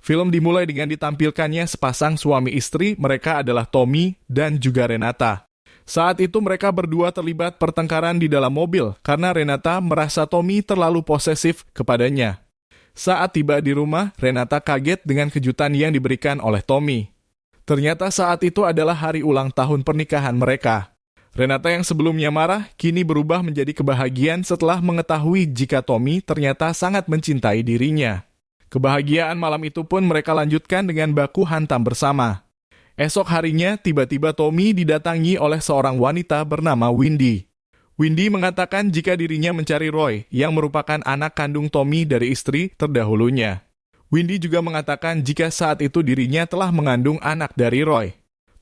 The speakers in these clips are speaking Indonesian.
Film dimulai dengan ditampilkannya sepasang suami istri, mereka adalah Tommy dan juga Renata. Saat itu mereka berdua terlibat pertengkaran di dalam mobil karena Renata merasa Tommy terlalu posesif kepadanya. Saat tiba di rumah, Renata kaget dengan kejutan yang diberikan oleh Tommy. Ternyata saat itu adalah hari ulang tahun pernikahan mereka. Renata yang sebelumnya marah, kini berubah menjadi kebahagiaan setelah mengetahui jika Tommy ternyata sangat mencintai dirinya. Kebahagiaan malam itu pun mereka lanjutkan dengan baku hantam bersama. Esok harinya, tiba-tiba Tommy didatangi oleh seorang wanita bernama Windy. Windy mengatakan jika dirinya mencari Roy, yang merupakan anak kandung Tommy dari istri terdahulunya. Windy juga mengatakan jika saat itu dirinya telah mengandung anak dari Roy.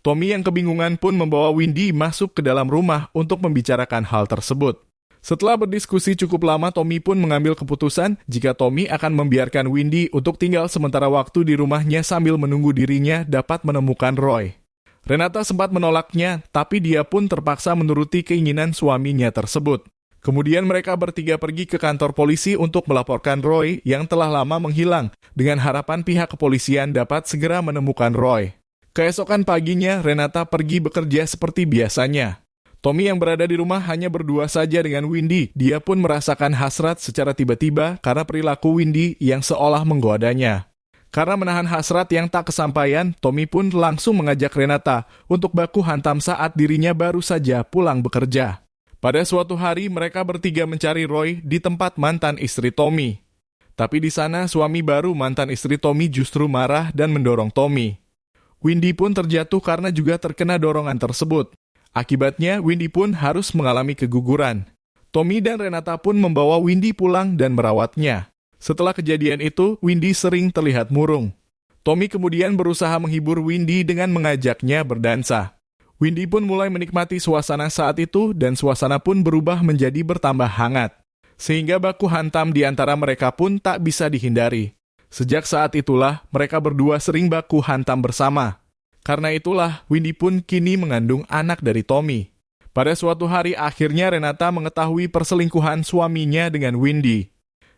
Tommy yang kebingungan pun membawa Windy masuk ke dalam rumah untuk membicarakan hal tersebut. Setelah berdiskusi cukup lama, Tommy pun mengambil keputusan jika Tommy akan membiarkan Windy untuk tinggal sementara waktu di rumahnya sambil menunggu dirinya dapat menemukan Roy. Renata sempat menolaknya, tapi dia pun terpaksa menuruti keinginan suaminya tersebut. Kemudian mereka bertiga pergi ke kantor polisi untuk melaporkan Roy yang telah lama menghilang, dengan harapan pihak kepolisian dapat segera menemukan Roy. Keesokan paginya, Renata pergi bekerja seperti biasanya. Tommy yang berada di rumah hanya berdua saja dengan Windy. Dia pun merasakan hasrat secara tiba-tiba karena perilaku Windy yang seolah menggodanya. Karena menahan hasrat yang tak kesampaian, Tommy pun langsung mengajak Renata untuk baku hantam saat dirinya baru saja pulang bekerja. Pada suatu hari, mereka bertiga mencari Roy di tempat mantan istri Tommy. Tapi di sana, suami baru mantan istri Tommy justru marah dan mendorong Tommy. Windy pun terjatuh karena juga terkena dorongan tersebut. Akibatnya, Windy pun harus mengalami keguguran. Tommy dan Renata pun membawa Windy pulang dan merawatnya. Setelah kejadian itu, Windy sering terlihat murung. Tommy kemudian berusaha menghibur Windy dengan mengajaknya berdansa. Windy pun mulai menikmati suasana saat itu dan suasana pun berubah menjadi bertambah hangat. Sehingga baku hantam di antara mereka pun tak bisa dihindari. Sejak saat itulah, mereka berdua sering baku hantam bersama. Karena itulah, Windy pun kini mengandung anak dari Tommy. Pada suatu hari akhirnya Renata mengetahui perselingkuhan suaminya dengan Windy.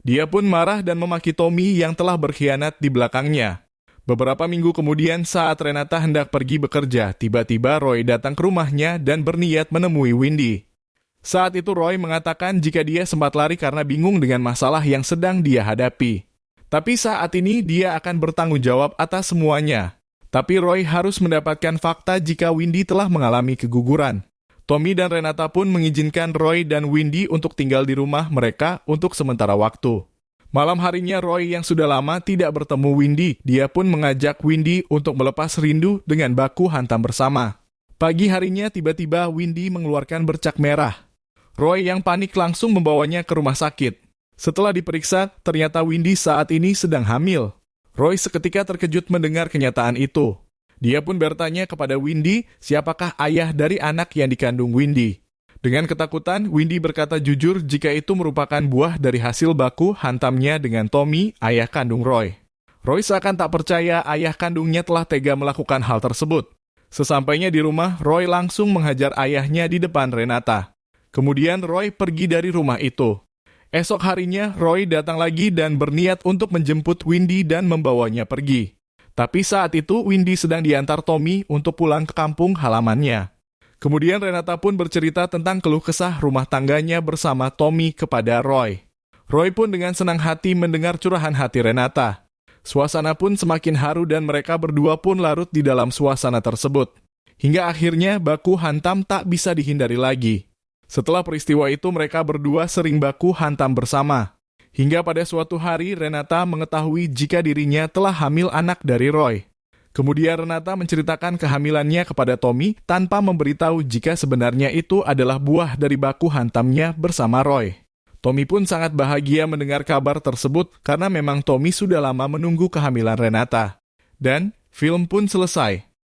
Dia pun marah dan memaki Tommy yang telah berkhianat di belakangnya. Beberapa minggu kemudian saat Renata hendak pergi bekerja, tiba-tiba Roy datang ke rumahnya dan berniat menemui Windy. Saat itu Roy mengatakan jika dia sempat lari karena bingung dengan masalah yang sedang dia hadapi. Tapi saat ini dia akan bertanggung jawab atas semuanya. Tapi Roy harus mendapatkan fakta jika Windy telah mengalami keguguran. Tommy dan Renata pun mengizinkan Roy dan Windy untuk tinggal di rumah mereka untuk sementara waktu. Malam harinya Roy yang sudah lama tidak bertemu Windy, dia pun mengajak Windy untuk melepas rindu dengan baku hantam bersama. Pagi harinya tiba-tiba Windy mengeluarkan bercak merah. Roy yang panik langsung membawanya ke rumah sakit. Setelah diperiksa, ternyata Windy saat ini sedang hamil. Roy seketika terkejut mendengar kenyataan itu. Dia pun bertanya kepada Windy, siapakah ayah dari anak yang dikandung Windy. Dengan ketakutan, Windy berkata jujur jika itu merupakan buah dari hasil baku hantamnya dengan Tommy, ayah kandung Roy. Roy seakan tak percaya ayah kandungnya telah tega melakukan hal tersebut. Sesampainya di rumah, Roy langsung menghajar ayahnya di depan Renata. Kemudian Roy pergi dari rumah itu. Esok harinya, Roy datang lagi dan berniat untuk menjemput Windy dan membawanya pergi. Tapi saat itu, Windy sedang diantar Tommy untuk pulang ke kampung halamannya. Kemudian Renata pun bercerita tentang keluh kesah rumah tangganya bersama Tommy kepada Roy. Roy pun dengan senang hati mendengar curahan hati Renata. Suasana pun semakin haru dan mereka berdua pun larut di dalam suasana tersebut. Hingga akhirnya baku hantam tak bisa dihindari lagi. Setelah peristiwa itu mereka berdua sering baku hantam bersama. Hingga pada suatu hari Renata mengetahui jika dirinya telah hamil anak dari Roy. Kemudian Renata menceritakan kehamilannya kepada Tommy tanpa memberitahu jika sebenarnya itu adalah buah dari baku hantamnya bersama Roy. Tommy pun sangat bahagia mendengar kabar tersebut karena memang Tommy sudah lama menunggu kehamilan Renata. Dan film pun selesai.